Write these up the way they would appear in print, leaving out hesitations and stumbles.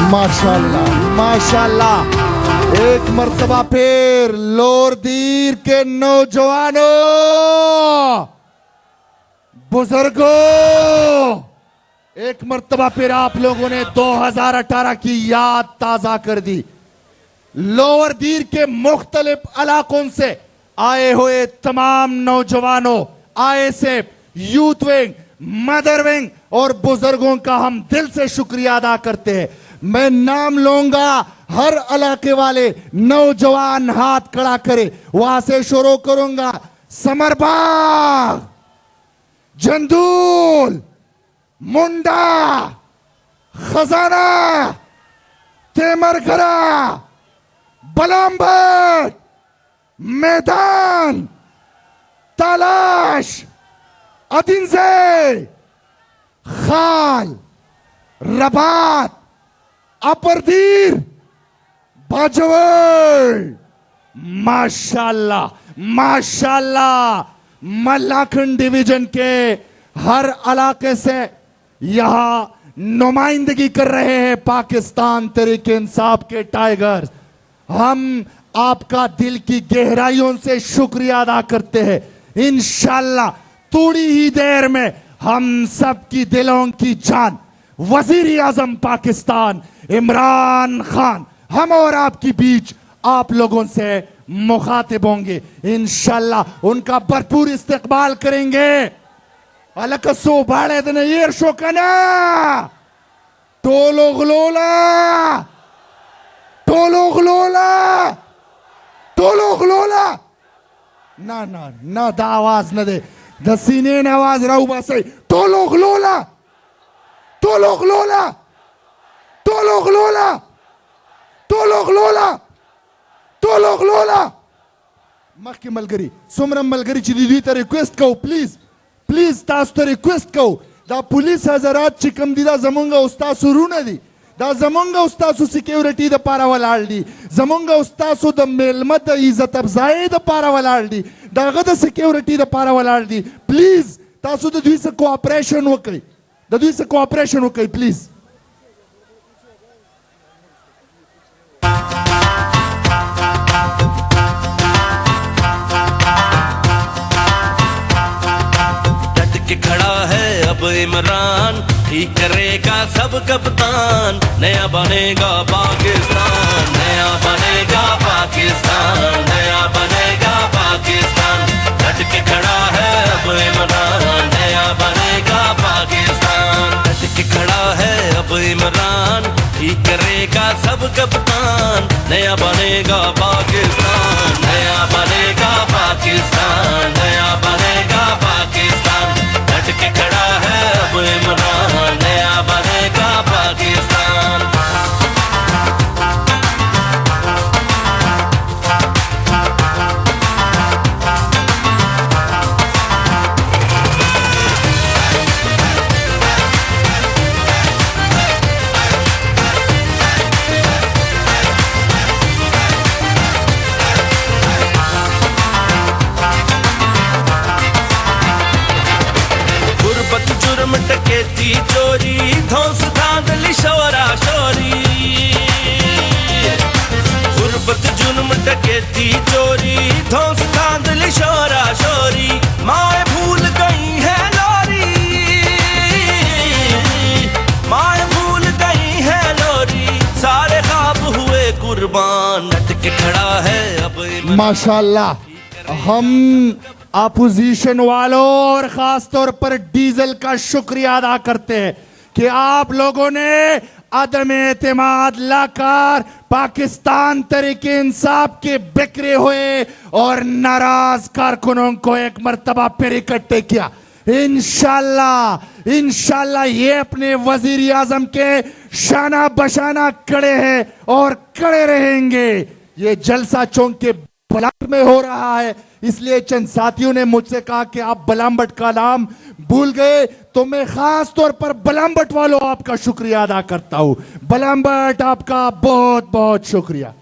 माशाल्लाह माशाल्लाह। एक मर्तबा फिर लोरदीर के नौजवानों, बुजुर्गों, एक मर्तबा फिर आप लोगों ने 2018 की याद ताजा कर दी। लोअर दीर के मुख्तलिफ इलाकों से आए हुए तमाम नौजवानों, ISF, youth wing, mother wing और बुजुर्गों का हम दिल से शुक्रिया अदा करते हैं। मैं नाम लूंगा, हर इलाके वाले नौजवान हाथ खड़ा करे, वहां से शुरू करूंगा। समरबाग, जंदूल, मुंडा, खजाना, तेमरघरा, बलाम्बट, मैदान, तलाश, अदिनजे, खाल, रबात, अपरदीर, बाजवल। माशाल्लाह माशाल्लाह। मल्लाखंड डिवीजन के हर इलाके से यहां नुमाइंदगी कर रहे हैं पाकिस्तान तहरीक इंसाफ के टाइगर्स। हम आपका दिल की गहराइयों से शुक्रिया अदा करते हैं। इंशाल्लाह थोड़ी ही देर में हम सब की दिलों की जान वजीर आजम पाकिस्तान इमरान खान हम और आपकी बीच आप लोगों से मुखातिब होंगे। इंशाल्लाह उनका भरपूर इस्तकबाल करेंगे। अलकसो बाड़े दिन येर शोकना टोलो गलोला टोलो गलोला टोलो गलोला ना ना ना दा आवाज न दे, द सीने ने आवाज राहू बसे टोलो गलोला टोलो गलोला टोलो गलोला टोलो गलोला टोलो गलोला। मखी मलगरी सुमरम मलगरी ची दी त रिक्वेस्ट को प्लीज प्लीज तास तो रिक्वेस्ट को दा पुलिस हजरात चिकम दी दा जमुंगा उस्ताद सुरूना दी दा जमुंगा उस्ताद सु सिक्योरिटी द पारा वलाल दी जमुंगा उस्ताद सु द मेलमत इज्जत अफजाई द पारा वलाल दी दा गद सिक्योरिटी द पारा वलाल दी। प्लीज तासु द दुई से कोऑपरेशन वकई द दुई से कोऑपरेशन वकई प्लीज। खड़ा है अब इमरान, ठीक करेगा सब कप्तान, नया बनेगा पाकिस्तान, नया बनेगा पाकिस्तान, नया बनेगा पाकिस्तान। डट के खड़ा है अब इमरान, नया बनेगा पाकिस्तान। डट के खड़ा है अब इमरान, ठीक करेगा सब कप्तान, नया बनेगा पाकिस्तान, नया बनेगा पाकिस्तान, नया बनेगा पाकिस्तान। डट के खड़ा है अब इमरान, नया बनेगा पाकिस्तान। जुर्म टकेती चोरी धौंस धांधली शोरा शोरी, गुर्बत जुर्म टकेती चोरी धौंस धांधली शोरा शोरी। माए भूल गई है लोरी, माए भूल गई है लोरी, सारे ख्वाब हुए कुर्बान। डट के खड़ा है अब माशाल्लाह। हम अपोजिशन वालों और खास तौर पर डीजल का शुक्रिया अदा करते हैं कि आप लोगों ने अदम एतमाद लाकर पाकिस्तान तरीके इंसाफ के बिखरे हुए और नाराज कारकुनों को एक मर्तबा फिर इकट्ठे किया। इंशाल्लाह इंशाल्लाह ये अपने वजीर आजम के शाना बशाना खड़े हैं और खड़े रहेंगे। ये जलसा चौक के बलाम्बट में हो रहा है, इसलिए चंद साथियों ने मुझसे कहा कि आप बलाम्बट का नाम भूल गए, तो मैं खास तौर पर बलाम्बट वालों आपका शुक्रिया अदा करता हूं। बलाम्बट आपका बहुत बहुत शुक्रिया।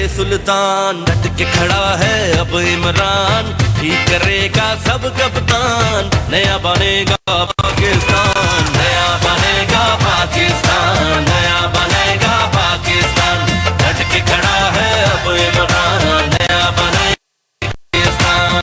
सुल्तान, डट के खड़ा है अब इमरान, ठीक करेगा सब कप्तान, नया बनेगा पाकिस्तान, नया बनेगा पाकिस्तान, नया बनेगा पाकिस्तान, डट के खड़ा है अब इमरान, नया बनेगा पाकिस्तान।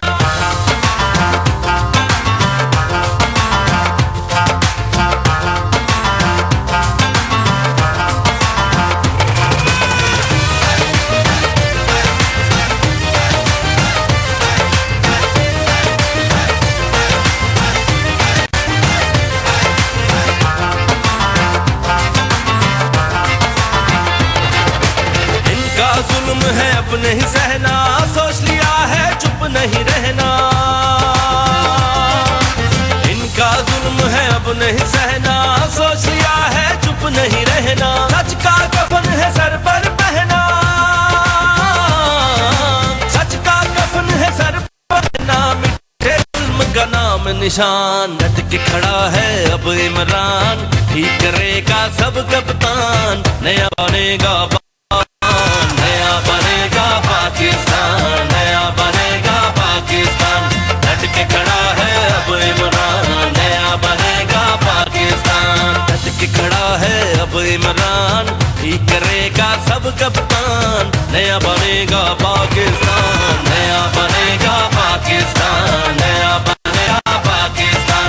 जुल्म है अब नहीं सहना, सोच लिया है चुप नहीं रहना, इनका जुल्म है अब नहीं सहना, सोच लिया है चुप नहीं रहना, सच का कफन है सर पर पहना, सच का कफन है सर पर पहना, मिटे जुल्म का नाम निशान, डट के खड़ा है अब इमरान, ठीक करेगा सब कप्तान, नया बनेगा नया बनेगा पाकिस्तान, नया बनेगा पाकिस्तान, डट के खड़ा है अब इमरान, नया बनेगा पाकिस्तान, डट के खड़ा है अब इमरान, ठीक करेगा सब कप्तान, नया बनेगा पाकिस्तान, नया बनेगा पाकिस्तान, नया बनेगा पाकिस्तान।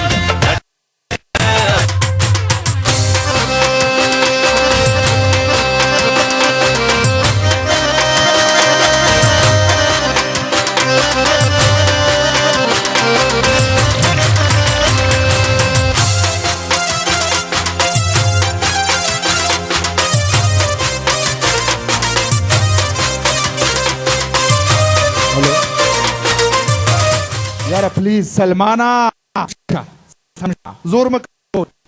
यार प्लीज सलमाना जोर मत करो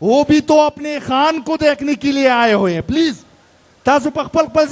वो भी तो अपने खान को देखने के लिए आए हुए हैं, प्लीज तासु पख पल